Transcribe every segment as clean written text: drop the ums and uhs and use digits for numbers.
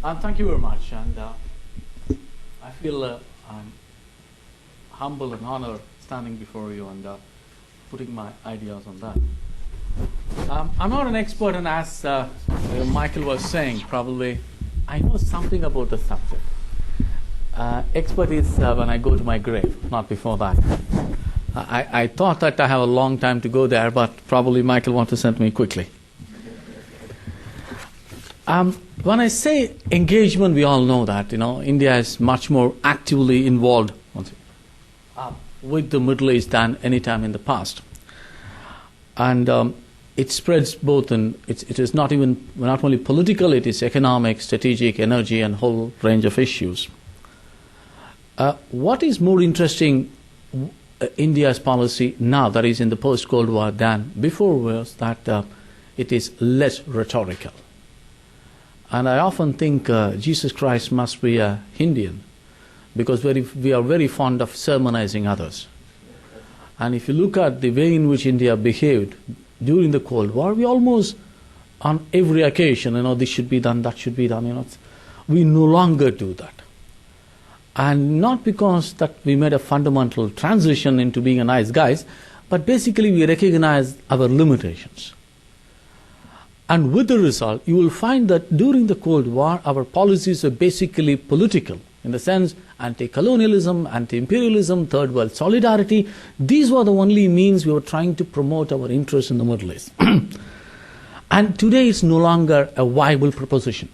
Thank you very much, and I feel I'm humble and honored standing before you and putting my ideas on that. I'm not an expert, and as Michael was saying, probably I know something about the subject. Expert is when I go to my grave, not before that. I thought that I have a long time to go there, but probably Michael wants to send me quickly. When I say engagement, we all know that India is much more actively involved with the Middle East than any time in the past, and it spreads both in it is not only political, it is economic, strategic, energy, and whole range of issues. What is more interesting, India's policy now, that is in the post-Cold War, than before, was that it is less rhetorical. And I often think Jesus Christ must be a Indian, because we are very fond of sermonizing others. And if you look at the way in which India behaved during the Cold War, we almost, on every occasion, this should be done, that should be done, we no longer do that. And not because that we made a fundamental transition into being a nice guys, but basically we recognize our limitations. And with the result, you will find that during the Cold War, our policies are basically political, in the sense anti-colonialism, anti-imperialism, third world solidarity. These were the only means we were trying to promote our interests in the Middle East. And today it's no longer a viable proposition.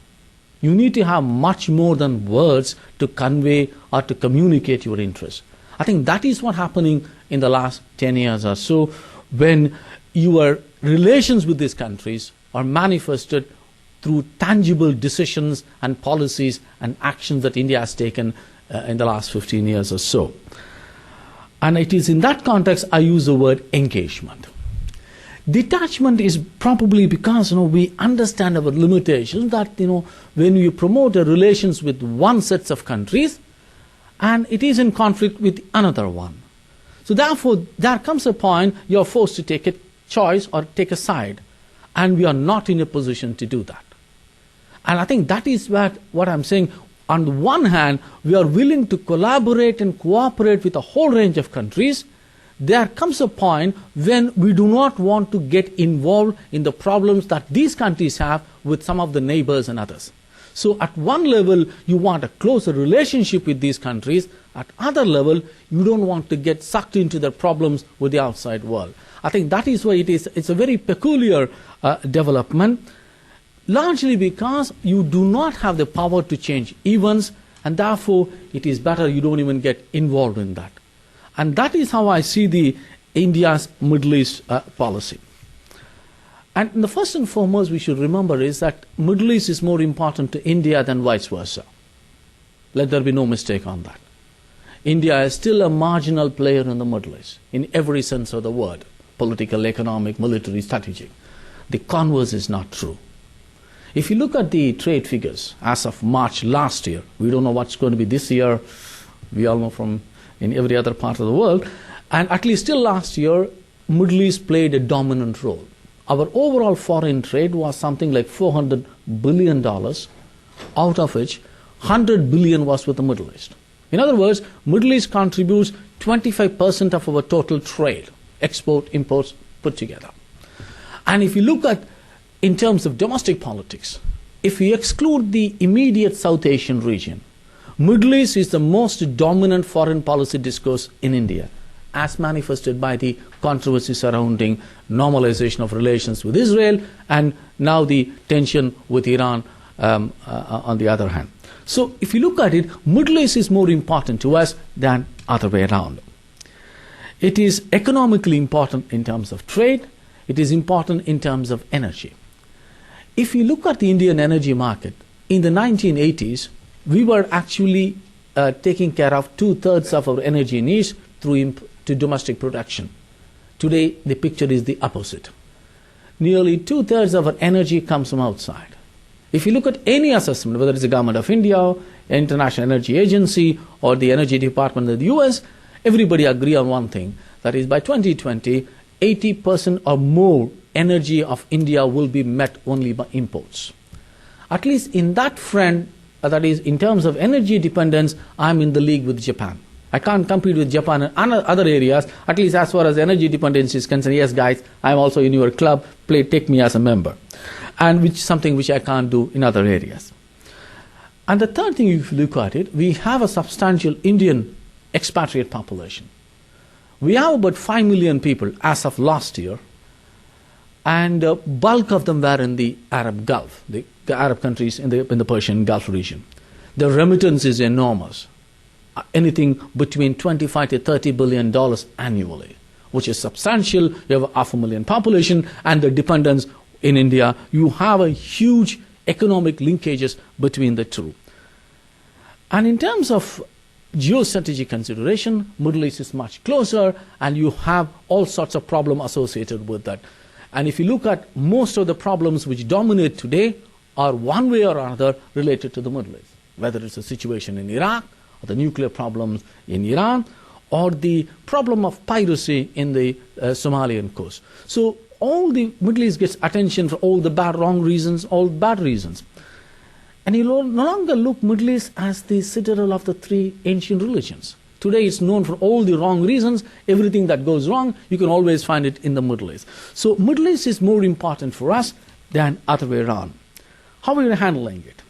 You need to have much more than words to convey or to communicate your interests. I think that is what's happening in the last 10 years or so, when your relations with these countries are manifested through tangible decisions and policies and actions that India has taken in the last 15 years or so. And it is in that context I use the word engagement. Detachment is probably because we understand our limitations, that when you promote a relations with one set of countries and it is in conflict with another one. So therefore there comes a point you are forced to take a choice or take a side, and we are not in a position to do that. And I think that is what I'm saying. On the one hand, we are willing to collaborate and cooperate with a whole range of countries. There comes a point when we do not want to get involved in the problems that these countries have with some of the neighbors and others. So at one level, you want a closer relationship with these countries. At other level, you don't want to get sucked into their problems with the outside world. I think that is why it's a very peculiar development, largely because you do not have the power to change events, and therefore it is better you don't even get involved in that. And that is how I see the India's Middle East policy. And the first and foremost we should remember is that Middle East is more important to India than vice versa. Let there be no mistake on that. India is still a marginal player in the Middle East, in every sense of the word, political, economic, military, strategic. The converse is not true. If you look at the trade figures as of March last year, we don't know what's going to be this year, we all know from in every other part of the world, and at least till last year, Middle East played a dominant role. Our overall foreign trade was something like $400 billion, out of which $100 billion was with the Middle East. In other words, Middle East contributes 25% of our total trade, export, imports put together. And if you look at in terms of domestic politics, if we exclude the immediate South Asian region, Middle East is the most dominant foreign policy discourse in India, as manifested by the controversy surrounding normalization of relations with Israel and now the tension with Iran on the other hand. So if you look at it, Middle East is more important to us than other way around. It is economically important in terms of trade. It is important in terms of energy. If you look at the Indian energy market, in the 1980s, we were actually taking care of 2/3 of our energy needs through domestic production. Today, the picture is the opposite. Nearly 2/3 of our energy comes from outside. If you look at any assessment, whether it's the Government of India, International Energy Agency, or the Energy Department of the US, everybody agree on one thing, that is by 2020, 80% or more energy of India will be met only by imports. At least in that front, that is, in terms of energy dependence, I'm in the league with Japan. I can't compete with Japan in other areas, at least as far as energy dependence is concerned. Yes, guys, I'm also in your club. Take me as a member. And something which I can't do in other areas. And the third thing, if you look at it, we have a substantial Indian expatriate population. We have about 5 million people as of last year, and bulk of them were in the Arab Gulf, the Arab countries in the Persian Gulf region. The remittance is enormous, anything between $25 to $30 billion annually, which is substantial. You have a 500,000 population, and the dependence in India, you have a huge economic linkages between the two. And in terms of geostrategic consideration, Middle East is much closer, and you have all sorts of problems associated with that. And if you look at most of the problems which dominate today are one way or another related to the Middle East, whether it's a situation in Iraq, or the nuclear problems in Iran, or the problem of piracy in the Somalian coast. So all the Middle East gets attention for all the wrong reasons, all bad reasons. And you no longer look Middle East as the citadel of the three ancient religions. Today it's known for all the wrong reasons. Everything that goes wrong, you can always find it in the Middle East. So Middle East is more important for us than other way around. How are we handling it?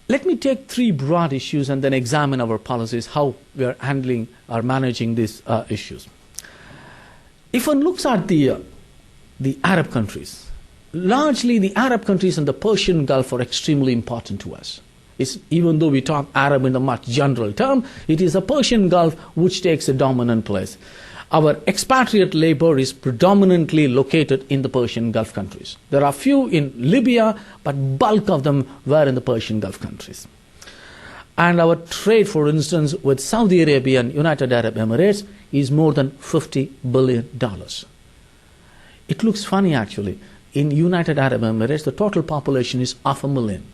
Let me take 3 broad issues and then examine our policies, how we are handling or managing these issues. If one looks at the Arab countries, largely the Arab countries and the Persian Gulf are extremely important to us. Even though we talk Arab in a much general term, it is the Persian Gulf which takes a dominant place. Our expatriate labor is predominantly located in the Persian Gulf countries. There are few in Libya, but bulk of them were in the Persian Gulf countries. And our trade, for instance, with Saudi Arabia and United Arab Emirates is more than $50 billion. It looks funny, actually. In United Arab Emirates, the total population is 500,000.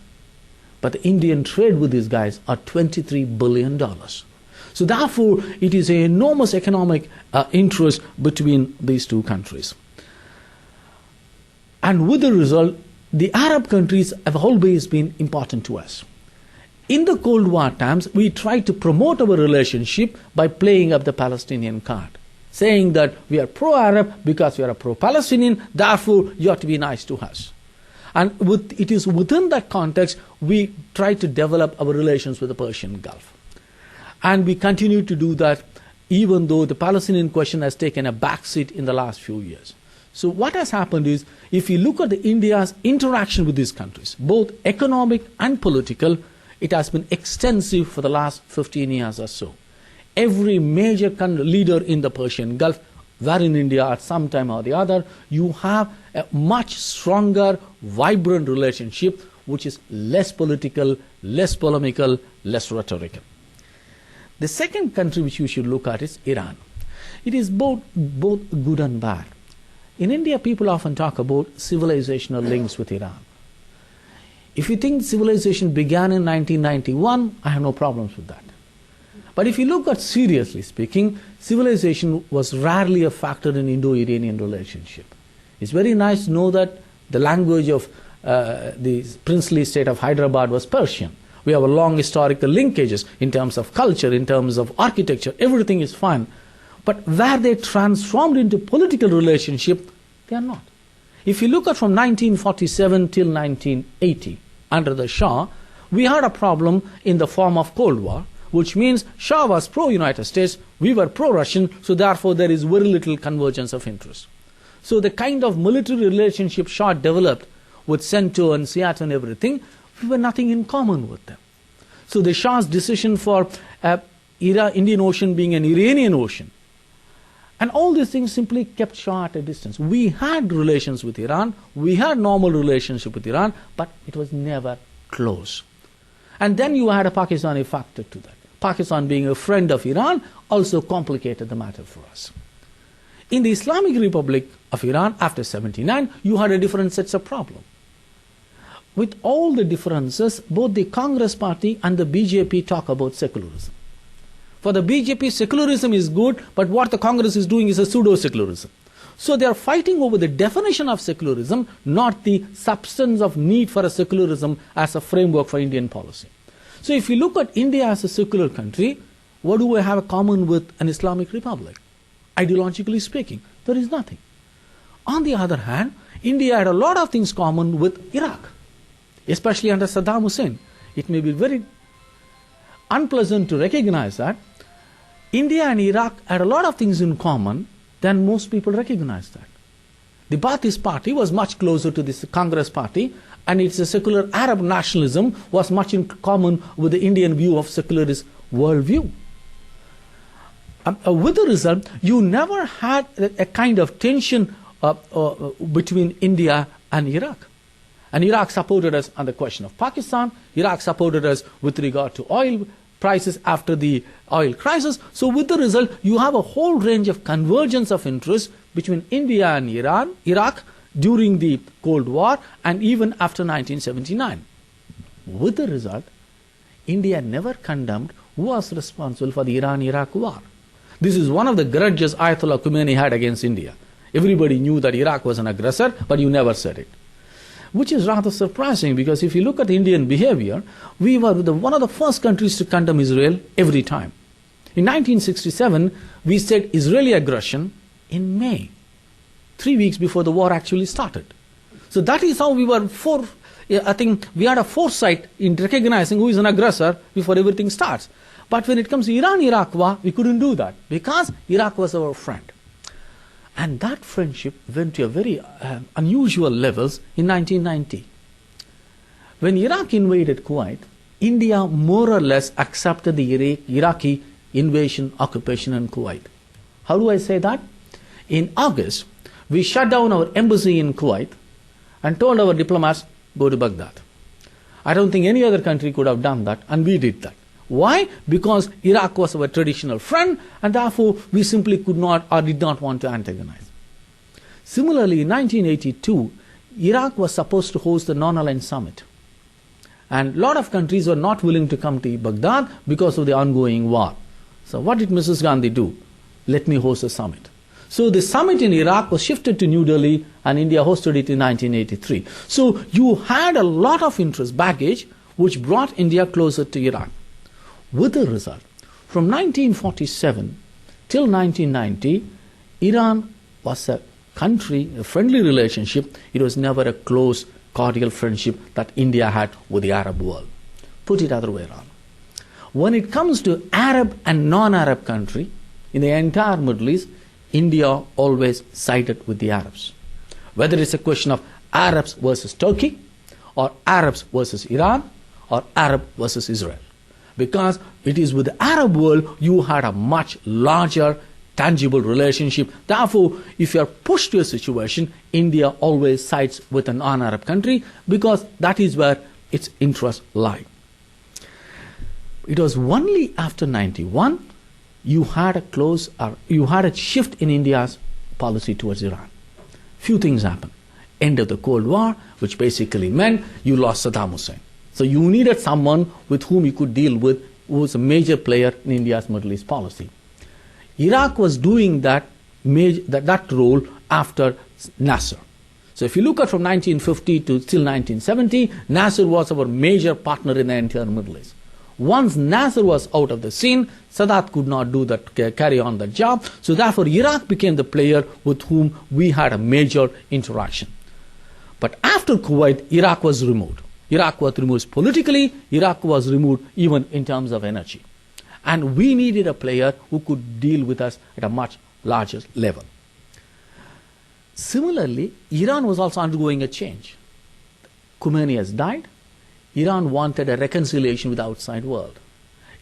But the Indian trade with these guys are $23 billion. So therefore, it is an enormous economic interest between these two countries. And with the result, the Arab countries have always been important to us. In the Cold War times, we tried to promote our relationship by playing up the Palestinian card, saying that we are pro-Arab because we are a pro-Palestinian, therefore you have to be nice to us. And it is within that context we try to develop our relations with the Persian Gulf. And we continue to do that even though the Palestinian question has taken a backseat in the last few years. So what has happened is, if you look at India's interaction with these countries, both economic and political, it has been extensive for the last 15 years or so. Every major leader in the Persian Gulf were in India at some time or the other. You have a much stronger, vibrant relationship which is less political, less polemical, less rhetorical. The second country which you should look at is Iran. It is both good and bad. In India, people often talk about civilizational links with Iran. If you think civilization began in 1991, I have no problems with that. But if you look at, seriously speaking, civilization was rarely a factor in Indo-Iranian relationship. It's very nice to know that the language of the princely state of Hyderabad was Persian. We have a long historical linkages in terms of culture, in terms of architecture, everything is fine. But where they transformed into political relationship, they are not. If you look at from 1947 till 1980, under the Shah, we had a problem in the form of Cold War, which means Shah was pro-United States, we were pro-Russian, so therefore there is very little convergence of interest. So the kind of military relationship Shah developed with CENTO and SEAT and everything, we were nothing in common with them. So the Shah's decision for Indian Ocean being an Iranian ocean, and all these things simply kept Shah at a distance. We had relations with Iran, we had normal relationship with Iran, but it was never close. And then you had a Pakistani factor to that. Pakistan being a friend of Iran also complicated the matter for us. In the Islamic Republic of Iran after 79, you had a different sets of problems. With all the differences, both the Congress party and the BJP talk about secularism. For the BJP, secularism is good, but what the Congress is doing is a pseudo-secularism. So they are fighting over the definition of secularism, not the substance of need for a secularism as a framework for Indian policy. So if you look at India as a secular country, what do we have in common with an Islamic republic? Ideologically speaking, there is nothing. On the other hand, India had a lot of things common with Iraq, especially under Saddam Hussein. It may be very unpleasant to recognize that India and Iraq had a lot of things in common than most people recognize that. The Ba'athist party was much closer to the Congress party, and its secular Arab nationalism was much in common with the Indian view of secularist worldview. With the result, you never had a kind of tension between India and Iraq. And Iraq supported us on the question of Pakistan. Iraq supported us with regard to oil prices after the oil crisis. So with the result, you have a whole range of convergence of interests between India and Iraq during the Cold War and even after 1979. With the result, India never condemned who was responsible for the Iran-Iraq war. This is one of the grudges Ayatollah Khomeini had against India. Everybody knew that Iraq was an aggressor, but you never said it. Which is rather surprising, because if you look at Indian behavior, we were one of the first countries to condemn Israel every time. In 1967, we said Israeli aggression in May, 3 weeks before the war actually started. So that is how we were I think we had a foresight in recognizing who is an aggressor before everything starts. But when it comes to Iran-Iraq war, we couldn't do that because Iraq was our friend. And that friendship went to a very unusual levels in 1990. When Iraq invaded Kuwait, India more or less accepted the Iraqi invasion, occupation in Kuwait. How do I say that? In August, we shut down our embassy in Kuwait and told our diplomats, go to Baghdad. I don't think any other country could have done that, and we did that. Why? Because Iraq was our traditional friend, and therefore we simply could not or did not want to antagonize. Similarly, in 1982, Iraq was supposed to host the Non-Aligned Summit. And a lot of countries were not willing to come to Baghdad because of the ongoing war. So what did Mrs. Gandhi do? Let me host a summit. So the summit in Iraq was shifted to New Delhi, and India hosted it in 1983. So you had a lot of interest baggage which brought India closer to Iraq. With the result, from 1947 till 1990, Iran was a country, a friendly relationship. It was never a close, cordial friendship that India had with the Arab world. Put it other way around. When it comes to Arab and non-Arab country, in the entire Middle East, India always sided with the Arabs. Whether it's a question of Arabs versus Turkey, or Arabs versus Iran, or Arab versus Israel. Because it is with the Arab world you had a much larger, tangible relationship. Therefore, if you are pushed to a situation, India always sides with a non-Arab country because that is where its interests lie. It was only after 91 you had a shift in India's policy towards Iran. Few things happened. End of the Cold War, which basically meant you lost Saddam Hussein. So you needed someone with whom you could deal with, who was a major player in India's Middle East policy. Iraq was doing that role after Nasser. So if you look at from 1950 to till 1970, Nasser was our major partner in the entire Middle East. Once Nasser was out of the scene, Sadat could not do that, carry on that job. So therefore, Iraq became the player with whom we had a major interaction. But after Kuwait, Iraq was removed. Iraq was removed politically, Iraq was removed even in terms of energy. And we needed a player who could deal with us at a much larger level. Similarly, Iran was also undergoing a change. Khomeini has died. Iran wanted a reconciliation with the outside world.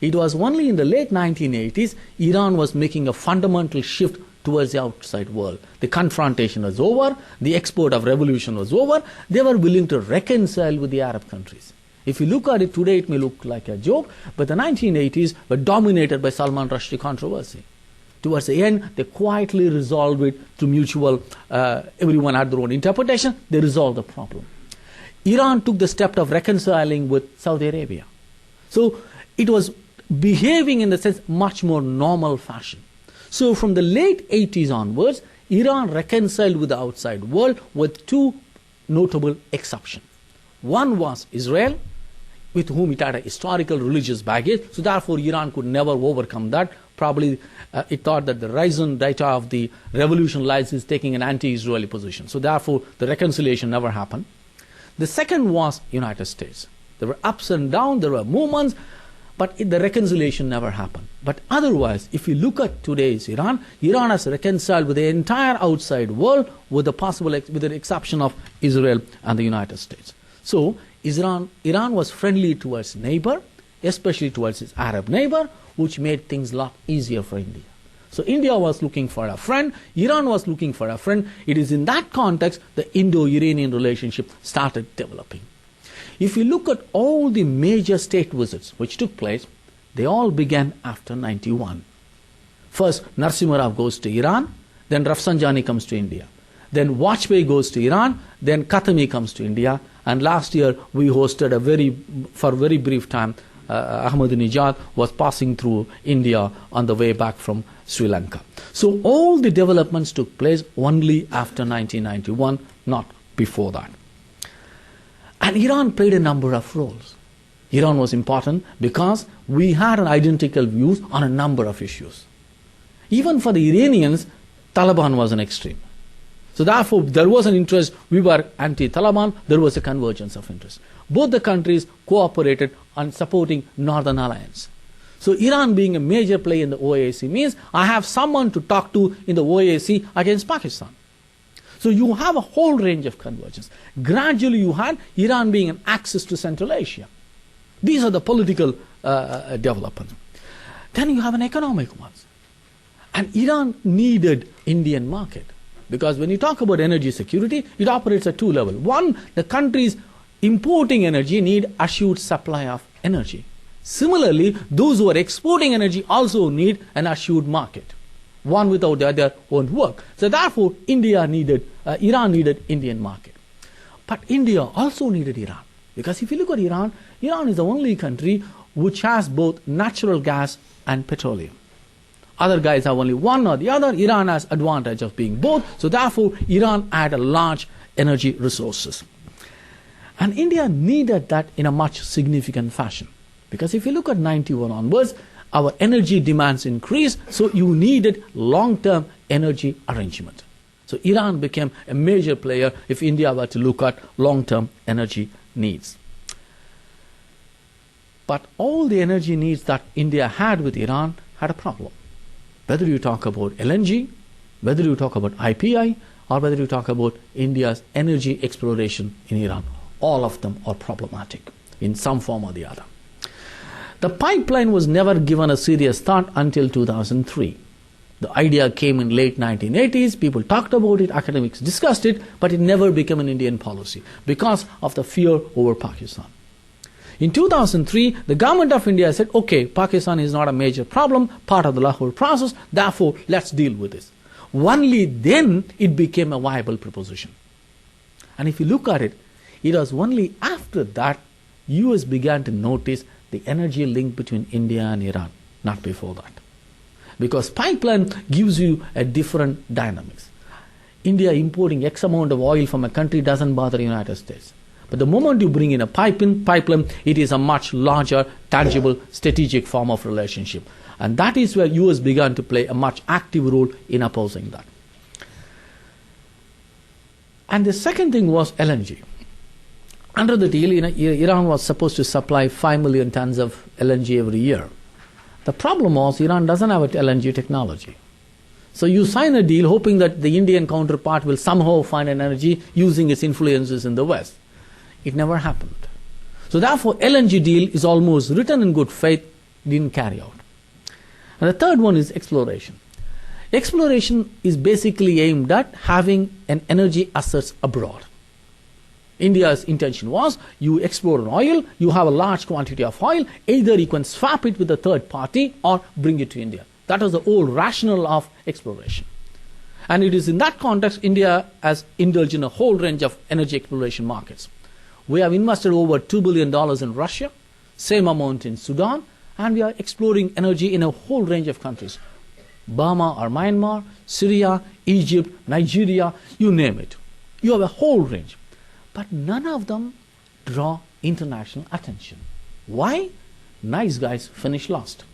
It was only in the late 1980s Iran was making a fundamental shift towards the outside world. The confrontation was over, the export of revolution was over, they were willing to reconcile with the Arab countries. If you look at it today, it may look like a joke, but the 1980s were dominated by Salman Rushdie controversy. Towards the end, they quietly resolved it through mutual, everyone had their own interpretation, they resolved the problem. Iran took the step of reconciling with Saudi Arabia. So it was behaving in the sense much more normal fashion. So from the late 80s onwards, Iran reconciled with the outside world with two notable exceptions. One was Israel, with whom it had a historical religious baggage, so therefore Iran could never overcome that. Probably it thought that the raison d'etre of the revolution lies in taking an anti-Israeli position. So therefore the reconciliation never happened. The second was United States. There were ups and downs, there were movements, but the reconciliation never happened. But otherwise, if you look at today's Iran, Iran has reconciled with the entire outside world with the exception of Israel and the United States. So Iran was friendly towards neighbor, especially towards its Arab neighbor, which made things a lot easier for India. So India was looking for a friend, Iran was looking for a friend. It is in that context the Indo-Iranian relationship started developing. If you look at all the major state visits which took place, they all began after 91. First, Narasimha Rao goes to Iran, then Rafsanjani comes to India. Then Vajpayee goes to Iran, then Khatami comes to India, and last year we hosted for a very brief time, Ahmadinejad was passing through India on the way back from Sri Lanka. So all the developments took place only after 1991, not before that. And Iran played a number of roles. Iran was important because we had an identical views on a number of issues. Even for the Iranians, Taliban was an extreme. So therefore, there was an interest. We were anti-Taliban. There was a convergence of interest. Both the countries cooperated on supporting Northern Alliance. So Iran being a major player in the OAC means I have someone to talk to in the OAC against Pakistan. So you have a whole range of convergence. Gradually you had Iran being an axis to Central Asia. These are the political developments. Then you have an economic ones. And Iran needed Indian market. Because when you talk about energy security, it operates at two levels. One, the countries importing energy need assured supply of energy. Similarly, those who are exporting energy also need an assured market. One without the other won't work. So therefore, Iran needed Indian market. But India also needed Iran. Because if you look at Iran, Iran is the only country which has both natural gas and petroleum. Other guys have only one or the other. Iran has advantage of being both. So therefore, Iran had a large energy resources. And India needed that in a much significant fashion. Because if you look at 91 onwards, our energy demands increased. So you needed long-term energy arrangement. So Iran became a major player if India were to look at long-term energy needs. But all the energy needs that India had with Iran had a problem. Whether you talk about LNG, whether you talk about IPI, or whether you talk about India's energy exploration in Iran, all of them are problematic in some form or the other. The pipeline was never given a serious thought until 2003. The idea came in late 1980s, people talked about it, academics discussed it, but it never became an Indian policy because of the fear over Pakistan. In 2003, the government of India said, okay, Pakistan is not a major problem, part of the Lahore process, therefore let's deal with this. Only then it became a viable proposition. And if you look at it, it was only after that US began to notice the energy link between India and Iran, not before that. Because pipeline gives you a different dynamics. India importing X amount of oil from a country doesn't bother the United States. But the moment you bring in a pipeline, it is a much larger, tangible, strategic form of relationship. And that is where US began to play a much active role in opposing that. And the second thing was LNG. Under the deal, Iran was supposed to supply 5 million tons of LNG every year. The problem was Iran doesn't have an LNG technology. So you sign a deal hoping that the Indian counterpart will somehow find an energy using its influences in the West. It never happened. So therefore, LNG deal is almost written in good faith, didn't carry out. And the third one is exploration. Exploration is basically aimed at having an energy assets abroad. India's intention was you explore an oil, you have a large quantity of oil, either you can swap it with a third party or bring it to India. That was the old rationale of exploration. And it is in that context India has indulged in a whole range of energy exploration markets. We have invested over $2 billion in Russia, same amount in Sudan, and we are exploring energy in a whole range of countries. Burma or Myanmar, Syria, Egypt, Nigeria, you name it. You have a whole range. But none of them draw international attention. Why? Nice guys finish last.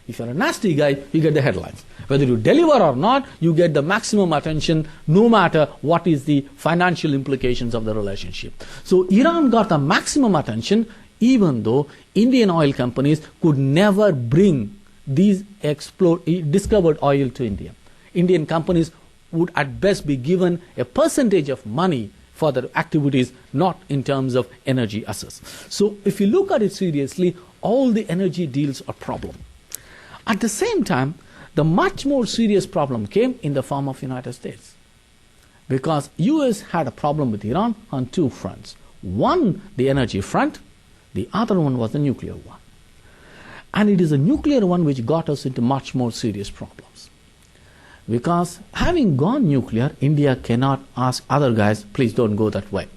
If you're a nasty guy, you get the headlines. Whether you deliver or not, you get the maximum attention no matter what is the financial implications of the relationship. So Iran got the maximum attention even though Indian oil companies could never bring these discovered oil to India. Indian companies would at best be given a percentage of money for their activities, not in terms of energy assets. So if you look at it seriously, all the energy deals are a problem. At the same time, the much more serious problem came in the form of United States. Because US had a problem with Iran on two fronts. One, the energy front. The other one was the nuclear one. And it is the nuclear one which got us into much more serious problems. Because having gone nuclear, India cannot ask other guys, please don't go that way.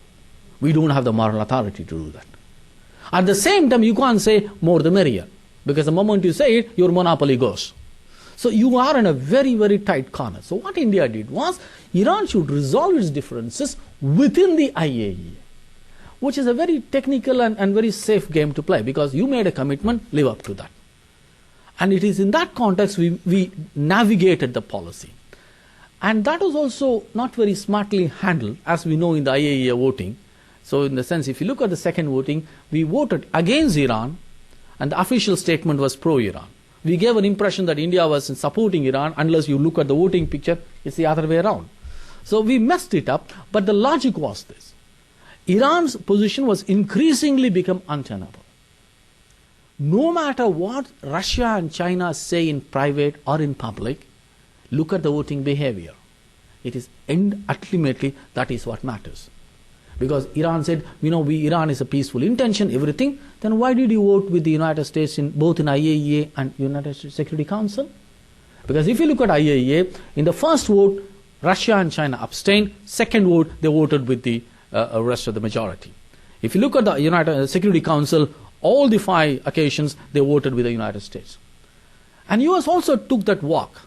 We don't have the moral authority to do that. At the same time, you can't say more the merrier. Because the moment you say it, your monopoly goes. So you are in a very, very tight corner. So what India did was, Iran should resolve its differences within the IAEA, which is a very technical and very safe game to play, because you made a commitment, live up to that. And it is in that context we navigated the policy. And that was also not very smartly handled, as we know in the IAEA voting. So in the sense, if you look at the second voting, we voted against Iran, and the official statement was pro-Iran. We gave an impression that India was supporting Iran. Unless you look at the voting picture, it's the other way around. So we messed it up, but the logic was this. Iran's position was increasingly become untenable. No matter what Russia and China say in private or in public, look at the voting behavior. It is ultimately that is what matters. Because Iran said, Iran is a peaceful intention, everything, then why did you vote with the United States both in IAEA and United States Security Council? Because if you look at IAEA, in the first vote, Russia and China abstained. Second vote, they voted with the rest of the majority. If you look at the United Security Council, all the 5 occasions, they voted with the United States. And US also took that walk,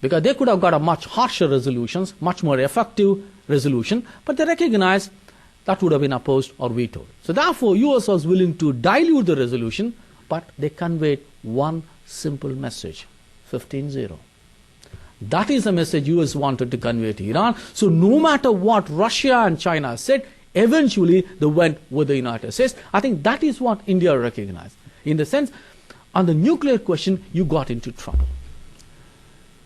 because they could have got a much harsher resolutions, much more effective resolution, but they recognized that would have been opposed or vetoed. So therefore, US was willing to dilute the resolution, but they conveyed one simple message, 15-0. That is the message US wanted to convey to Iran. So no matter what Russia and China said, eventually they went with the United States. I think that is what India recognized. In the sense, on the nuclear question, you got into trouble.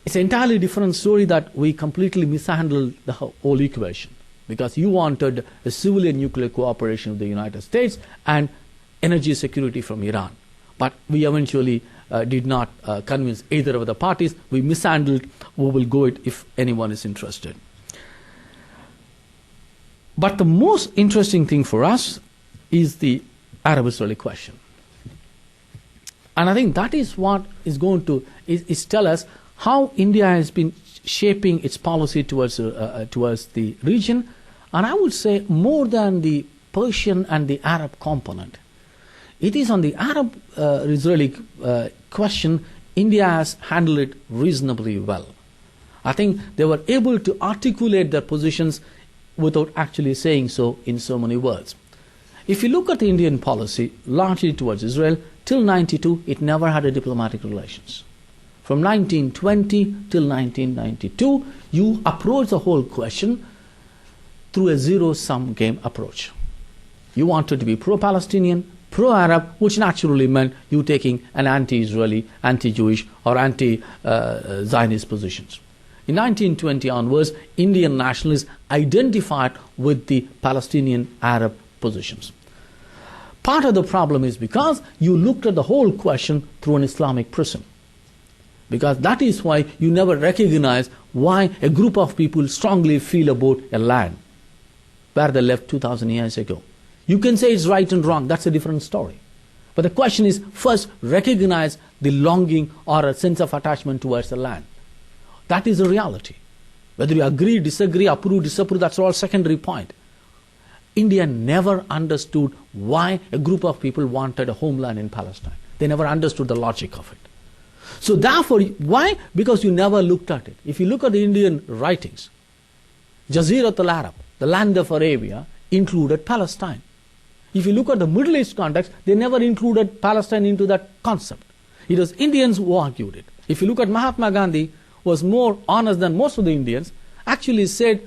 It's an entirely different story that we completely mishandled the whole equation. Because you wanted a civilian nuclear cooperation with the United States and energy security from Iran. But we eventually did not convince either of the parties. We mishandled. We will go it if anyone is interested. But the most interesting thing for us is the Arab-Israeli question. And I think that is what is going to is tell us how India has been shaping its policy towards the region, and I would say more than the Persian and the Arab component. It is on the Arab-Israeli question, India has handled it reasonably well. I think they were able to articulate their positions without actually saying so in so many words. If you look at the Indian policy, largely towards Israel, till 1992, it never had a diplomatic relations. From 1920 till 1992, you approach the whole question through a zero-sum game approach. You wanted to be pro-Palestinian, pro-Arab, which naturally meant you taking an anti-Israeli, anti-Jewish, or anti-Zionist positions. In 1920 onwards, Indian nationalists identified with the Palestinian Arab positions. Part of the problem is because you looked at the whole question through an Islamic prism. Because that is why you never recognize why a group of people strongly feel about a land where they left 2,000 years ago. You can say it's right and wrong, that's a different story. But the question is, first recognize the longing or a sense of attachment towards the land. That is the reality. Whether you agree, disagree, approve, disapprove, that's all secondary point. India never understood why a group of people wanted a homeland in Palestine. They never understood the logic of it. So therefore, why? Because you never looked at it. If you look at the Indian writings, Jazirat al-Arab, the land of Arabia, included Palestine. If you look at the Middle East context, they never included Palestine into that concept. It was Indians who argued it. If you look at Mahatma Gandhi, was more honest than most of the Indians, actually said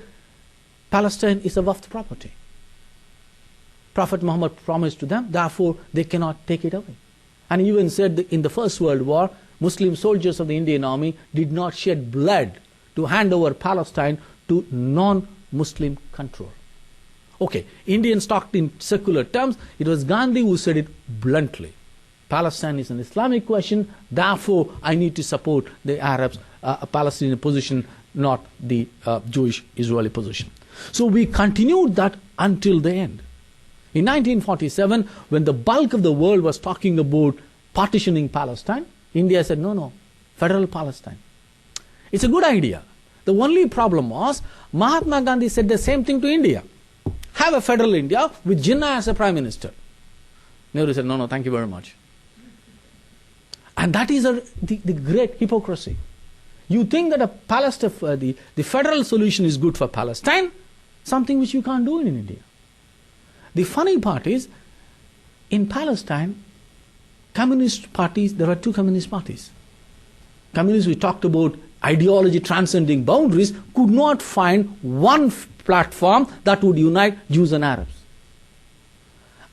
Palestine is a Waqf property. Prophet Muhammad promised to them, therefore they cannot take it away. And even said that in the First World War, Muslim soldiers of the Indian army did not shed blood to hand over Palestine to non-Muslim control. Okay, Indians talked in secular terms. It was Gandhi who said it bluntly. Palestine is an Islamic question, therefore I need to support the Arabs, Palestinian position, not the Jewish-Israeli position. So we continued that until the end. In 1947, when the bulk of the world was talking about partitioning Palestine, India said, no, federal Palestine. It's a good idea. The only problem was, Mahatma Gandhi said the same thing to India. Have a federal India with Jinnah as a prime minister. Nehru said, no, thank you very much. And that is the great hypocrisy. You think that the federal solution is good for Palestine, something which you can't do in India. The funny part is, in Palestine, communist parties, there were two communist parties. Communists, we talked about ideology transcending boundaries, could not find one platform that would unite Jews and Arabs.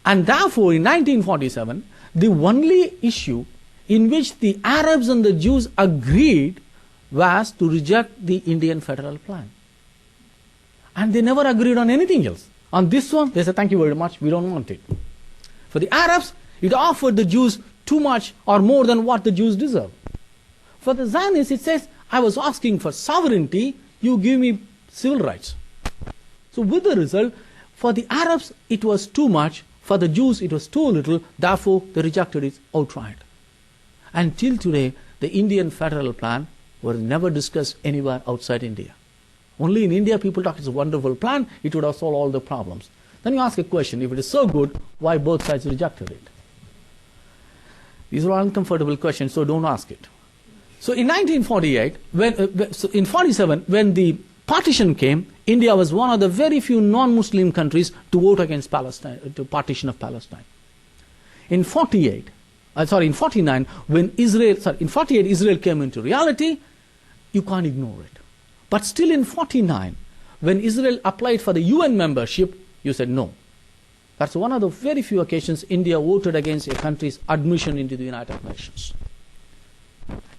And therefore, in 1947, the only issue in which the Arabs and the Jews agreed was to reject the Indian federal plan. And they never agreed on anything else. On this one, they said, thank you very much, we don't want it. For the Arabs, it offered the Jews too much or more than what the Jews deserve. For the Zionists, it says, I was asking for sovereignty, you give me civil rights. So with the result, for the Arabs, it was too much, for the Jews, it was too little, therefore they rejected it outright. Until today, the Indian federal plan was never discussed anywhere outside India. Only in India, people talk it's a wonderful plan, it would have solved all the problems. Then you ask a question, if it is so good, why both sides rejected it? These are uncomfortable questions, so don't ask it. So in 1948, in 47, when the partition came, India was one of the very few non-Muslim countries to vote against Palestine, to partition of Palestine. In 49, when in 48 Israel came into reality, you can't ignore it. But still in 49, when Israel applied for the UN membership, you said no. That's one of the very few occasions India voted against a country's admission into the United Nations.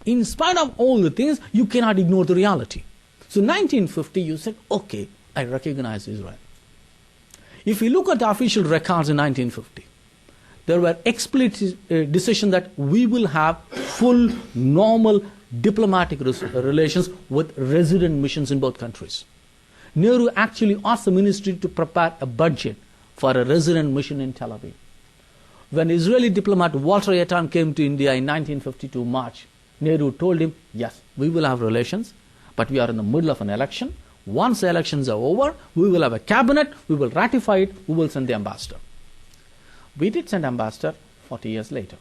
In spite of all the things, you cannot ignore the reality. So 1950, you said, okay, I recognize Israel. If you look at the official records in 1950, there were explicit decisions that we will have full, normal diplomatic relations with resident missions in both countries. Nehru actually asked the ministry to prepare a budget for a resident mission in Tel Aviv. When Israeli diplomat Walter Yatan came to India in 1952 March, Nehru told him, yes, we will have relations, but we are in the middle of an election. Once the elections are over, we will have a cabinet, we will ratify it, we will send the ambassador. We did send ambassador 40 years later.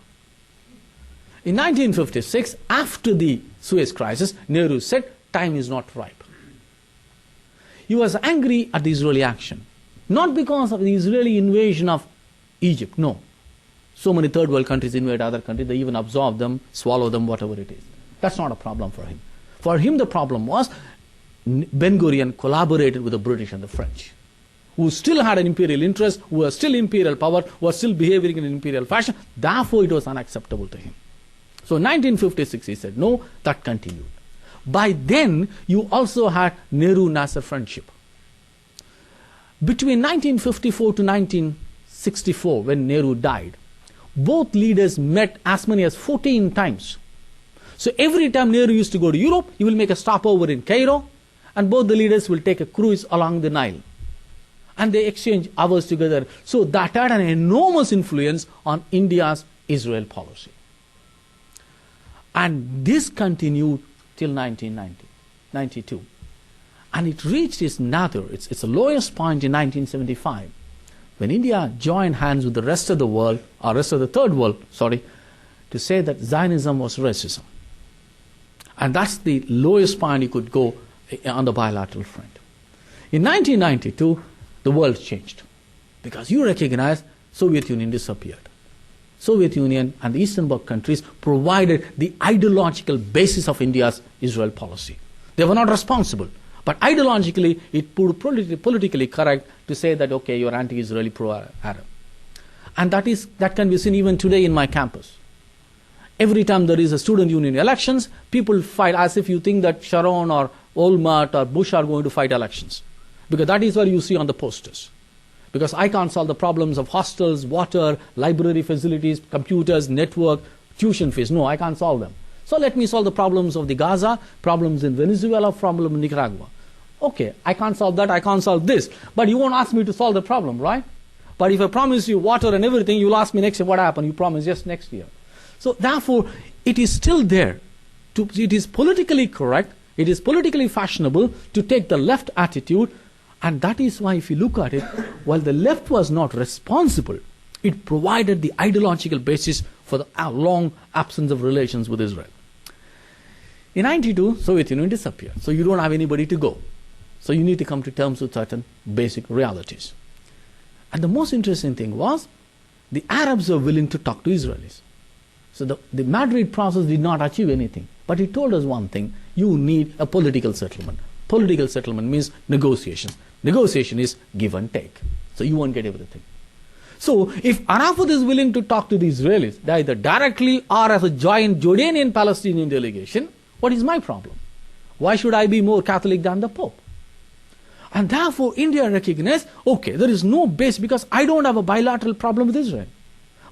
In 1956, after the Suez crisis, Nehru said, time is not ripe. He was angry at the Israeli action. Not because of the Israeli invasion of Egypt, no. So many third world countries invade other countries, they even absorb them, swallow them, whatever it is. That's not a problem for him. For him the problem was Ben-Gurion collaborated with the British and the French, who still had an imperial interest, who were still imperial power, who were still behaving in an imperial fashion. Therefore it was unacceptable to him. So in 1956 he said, no, that continued. By then you also had Nehru-Nasser friendship. Between 1954 to 1964, when Nehru died, both leaders met as many as 14 times. So every time Nehru used to go to Europe, he will make a stopover in Cairo, and both the leaders will take a cruise along the Nile. And they exchange hours together. So that had an enormous influence on India's Israel policy. And this continued till 1992. And it reached its nadir, its lowest point in 1975, when India joined hands with the rest of the world, or rest of the third world, to say that Zionism was racism. And that's the lowest point you could go on the bilateral front. In 1992, the world changed because you recognize Soviet Union disappeared. Soviet Union and the Eastern Bloc countries provided the ideological basis of India's Israel policy. They were not responsible, but ideologically it proved politically correct to say that, okay, you're anti-Israeli, pro-Arab. And that can be seen even today in my campus. Every time there is a student union elections, people fight as if you think that Sharon or Olmert or Bush are going to fight elections. Because that is what you see on the posters. Because I can't solve the problems of hostels, water, library facilities, computers, network, tuition fees. No, I can't solve them. So let me solve the problems of the Gaza, problems in Venezuela, problem in Nicaragua. Okay, I can't solve that, I can't solve this. But you won't ask me to solve the problem, right? But if I promise you water and everything, you'll ask me next year what happened. You promise yes next year. So therefore, it is still there. It is politically correct, it is politically fashionable to take the left attitude. And that is why if you look at it, while the left was not responsible, it provided the ideological basis for the long absence of relations with Israel. In 1992, Soviet Union disappeared. So you don't have anybody to go. So you need to come to terms with certain basic realities. And the most interesting thing was, the Arabs were willing to talk to Israelis. So the Madrid process did not achieve anything. But it told us one thing, you need a political settlement. Political settlement means negotiations. Negotiation is give and take. So you won't get everything. So if Arafat is willing to talk to the Israelis, either directly or as a joint Jordanian-Palestinian delegation, what is my problem? Why should I be more Catholic than the Pope? And therefore India recognized, okay, there is no base because I don't have a bilateral problem with Israel.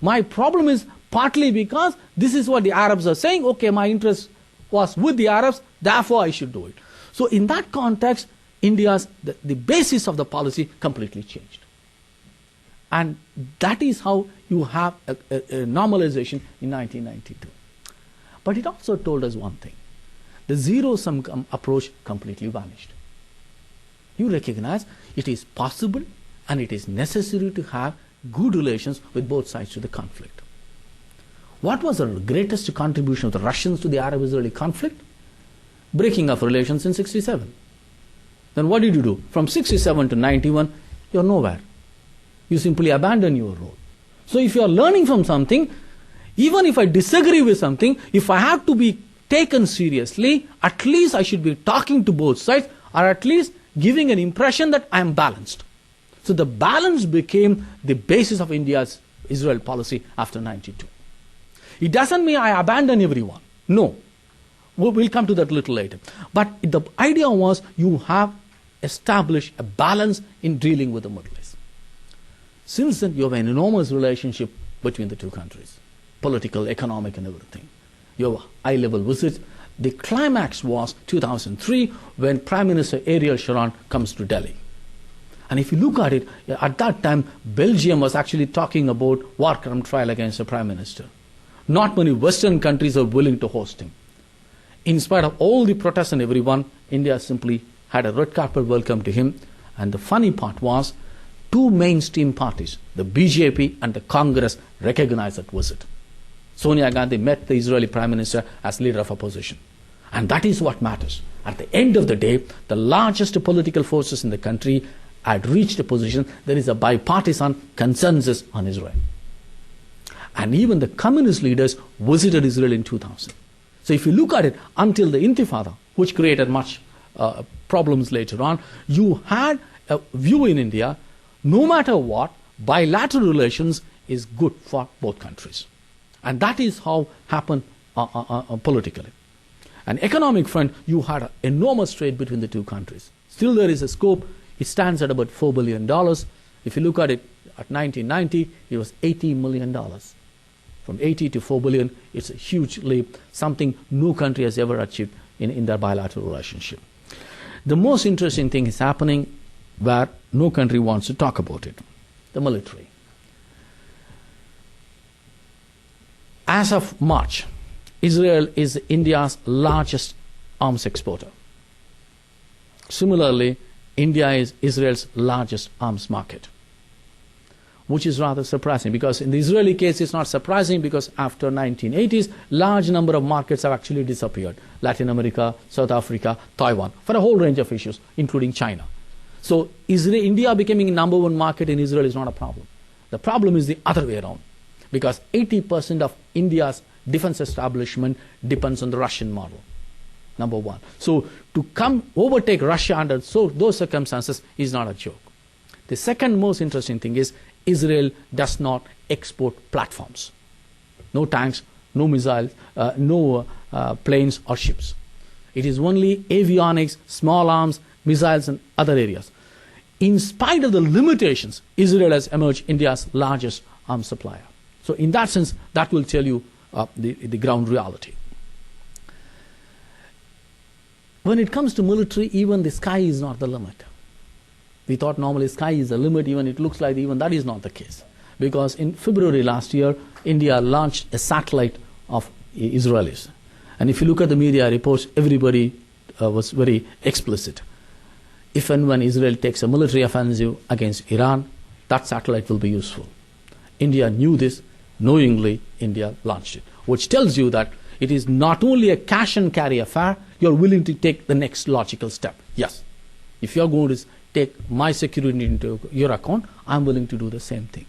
My problem is partly because this is what the Arabs are saying, okay, my interest was with the Arabs, therefore I should do it. So in that context, the basis of the policy completely changed. And that is how you have a normalization in 1992. But it also told us one thing. The zero-sum approach completely vanished. You recognize it is possible and it is necessary to have good relations with both sides to the conflict. What was the greatest contribution of the Russians to the Arab-Israeli conflict? Breaking of relations in 67. Then what did you do? From 67 to 91, you're nowhere. You simply abandon your role. So if you're learning from something, even if I disagree with something, if I have to be taken seriously, at least I should be talking to both sides, or at least giving an impression that I am balanced. So the balance became the basis of India's Israel policy after 92. It doesn't mean I abandon everyone. No. We'll come to that a little later. But the idea was you have established a balance in dealing with the Middle East. Since then, you have an enormous relationship between the two countries. Political, economic, and everything. You have high-level visits. The climax was 2003 when Prime Minister Ariel Sharon comes to Delhi. And if you look at it, at that time, Belgium was actually talking about war crime trial against the Prime Minister. Not many Western countries are willing to host him. In spite of all the protests and everyone, India simply had a red carpet welcome to him. And the funny part was, two mainstream parties, the BJP and the Congress, recognized that visit. Sonia Gandhi met the Israeli Prime Minister as leader of opposition. And that is what matters. At the end of the day, the largest political forces in the country had reached a position, there is a bipartisan consensus on Israel. And even the communist leaders visited Israel in 2000. So if you look at it, until the Intifada, which created much problems later on, you had a view in India, no matter what, bilateral relations is good for both countries. And that is how happened politically. And economic front, you had an enormous trade between the two countries. Still there is a scope. It stands at about $4 billion. If you look at it, at 1990, it was $80 million. From 80 to 4 billion, it's a huge leap, something no country has ever achieved in their bilateral relationship. The most interesting thing is happening where no country wants to talk about it, the military. As of March, Israel is India's largest arms exporter. Similarly, India is Israel's largest arms market. which is rather surprising, because in the Israeli case it's not surprising, because after 1980s, large number of markets have actually disappeared. Latin America, South Africa, Taiwan, for a whole range of issues, including China. So India becoming number one market in Israel is not a problem. The problem is the other way around, because 80% of India's defense establishment depends on the Russian model, number one. So to overtake Russia under those circumstances is not a joke. The second most interesting thing is Israel does not export platforms. No tanks, no missiles, no planes or ships. It is only avionics, small arms, missiles and other areas. In spite of the limitations, Israel has emerged India's largest arms supplier. So in that sense, that will tell you the ground reality. When it comes to military, even the sky is not the limit. We thought normally sky is the limit, even it looks like even that is not the case. Because in February last year, India launched a satellite of Israelis. And if you look at the media reports, everybody was very explicit. If and when Israel takes a military offensive against Iran, that satellite will be useful. India knew this, knowingly India launched it, which tells you that it is not only a cash and carry affair, you're willing to take the next logical step. Yes, if you're going to take my security into your account, I'm willing to do the same thing.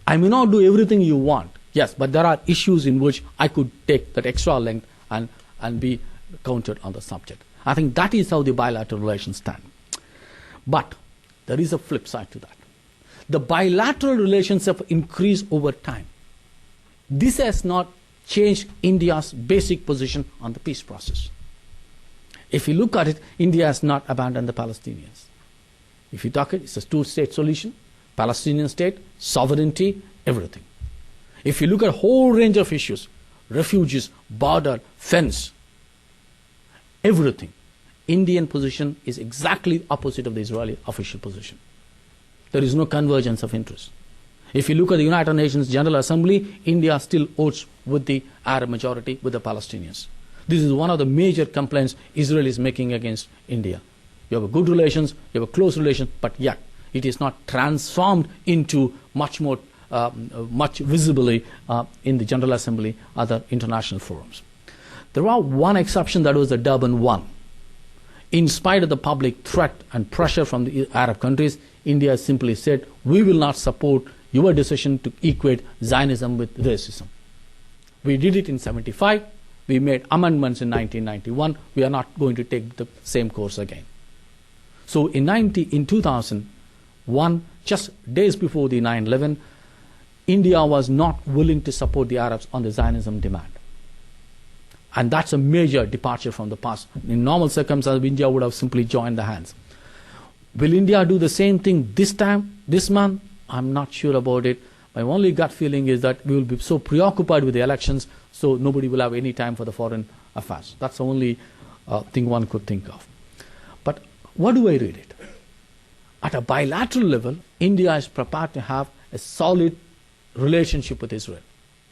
I may not do everything you want, yes, but there are issues in which I could take that extra length and be counted on the subject. I think that is how the bilateral relations stand. But there is a flip side to that. The bilateral relations have increased over time. This has not changed India's basic position on the peace process. If you look at it, India has not abandoned the Palestinians. If you talk it, it's a two-state solution, Palestinian state, sovereignty, everything. If you look at a whole range of issues, refugees, border, fence, everything, Indian position is exactly opposite of the Israeli official position. There is no convergence of interest. If you look at the United Nations General Assembly, India still votes with the Arab majority, with the Palestinians. This is one of the major complaints Israel is making against India. You have a good relations, you have a close relation, but yet it is not transformed into much visibly in the General Assembly, other international forums. There was one exception, that was the Durban One. In spite of the public threat and pressure from the Arab countries, India simply said, we will not support your decision to equate Zionism with racism. We did it in 1975. We made amendments in 1991. We are not going to take the same course again. So in 2001, just days before the 9/11, India was not willing to support the Arabs on the Zionism demand. And that's a major departure from the past. In normal circumstances, India would have simply joined the hands. Will India do the same thing this time, this month? I'm not sure about it. My only gut feeling is that we will be so preoccupied with the elections, so nobody will have any time for the foreign affairs. That's the only thing one could think of. But what do I read it? At a bilateral level, India is prepared to have a solid relationship with Israel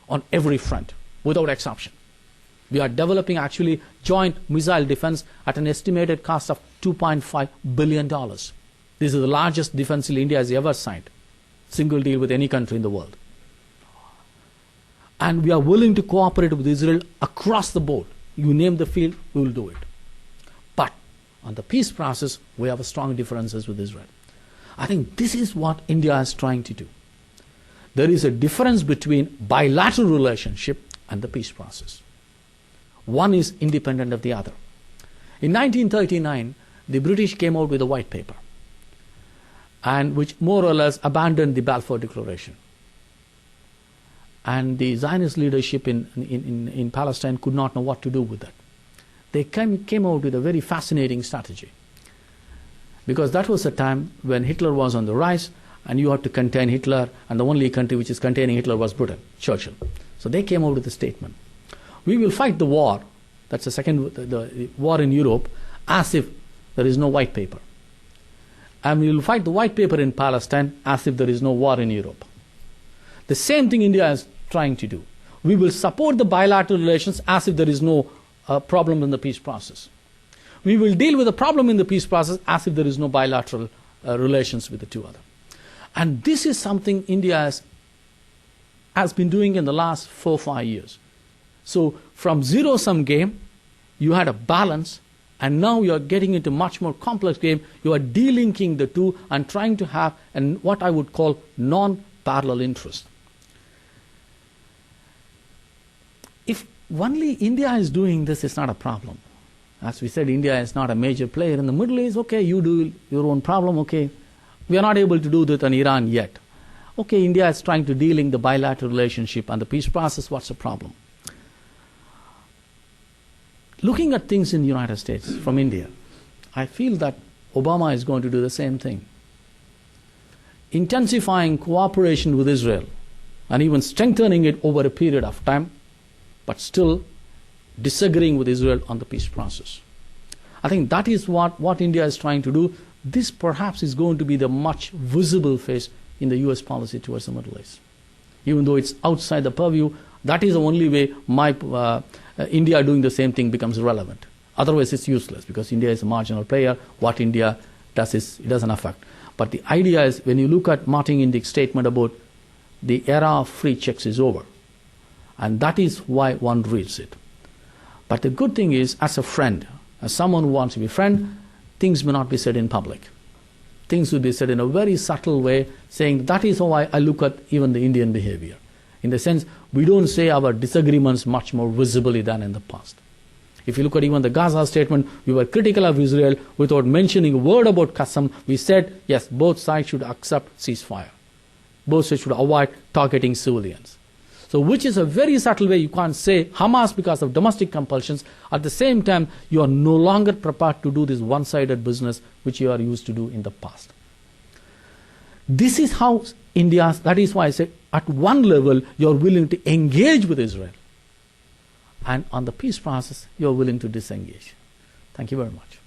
on every front, without exception. We are developing actually joint missile defense at an estimated cost of $2.5 billion. This is the largest defense deal India has ever signed. Single deal with any country in the world. And we are willing to cooperate with Israel across the board. You name the field, we will do it. But on the peace process, we have strong differences with Israel. I think this is what India is trying to do. There is a difference between bilateral relationship and the peace process. One is independent of the other. In 1939, the British came out with a white paper, and which more or less abandoned the Balfour Declaration. And the Zionist leadership in Palestine could not know what to do with that. They came out with a very fascinating strategy. Because that was a time when Hitler was on the rise, and you had to contain Hitler, and the only country which is containing Hitler was Britain, Churchill. So they came out with a statement. We will fight the war, that's the war in Europe, as if there is no white paper. And we will fight the white paper in Palestine as if there is no war in Europe. The same thing India is trying to do. We will support the bilateral relations as if there is no problem in the peace process. We will deal with the problem in the peace process as if there is no bilateral relations with the two other. And this is something India has been doing in the last 4 or 5 years. So from zero-sum game, you had a balance, and now you are getting into much more complex game. You are delinking the two and trying to have what I would call non-parallel interest. If only India is doing this, it's not a problem. As we said, India is not a major player in the Middle East. Okay, you do your own problem. Okay, we are not able to do that in Iran yet. Okay, India is trying to delink the bilateral relationship and the peace process. What's the problem? Looking at things in the United States from India, I feel that Obama is going to do the same thing. Intensifying cooperation with Israel and even strengthening it over a period of time, but still disagreeing with Israel on the peace process. I think that is what India is trying to do. This perhaps is going to be the much visible face in the US policy towards the Middle East. Even though it's outside the purview, that is the only way India doing the same thing becomes relevant. Otherwise it's useless, because India is a marginal player. What India does it doesn't affect. But the idea is, when you look at Martin Indy's statement about the era of free checks is over, and that is why one reads it. But the good thing is, as a friend, as someone who wants to be a friend, things may not be said in public. Things will be said in a very subtle way, saying that is how I look at even the Indian behavior. In the sense, we don't say our disagreements much more visibly than in the past. If you look at even the Gaza statement, we were critical of Israel without mentioning a word about Qassam. We said, yes, both sides should accept ceasefire. Both sides should avoid targeting civilians. So which is a very subtle way. You can't say Hamas because of domestic compulsions. At the same time, you are no longer prepared to do this one-sided business which you are used to do in the past. This is how India, that is why I say at one level you are willing to engage with Israel, and on the peace process you are willing to disengage. Thank you very much.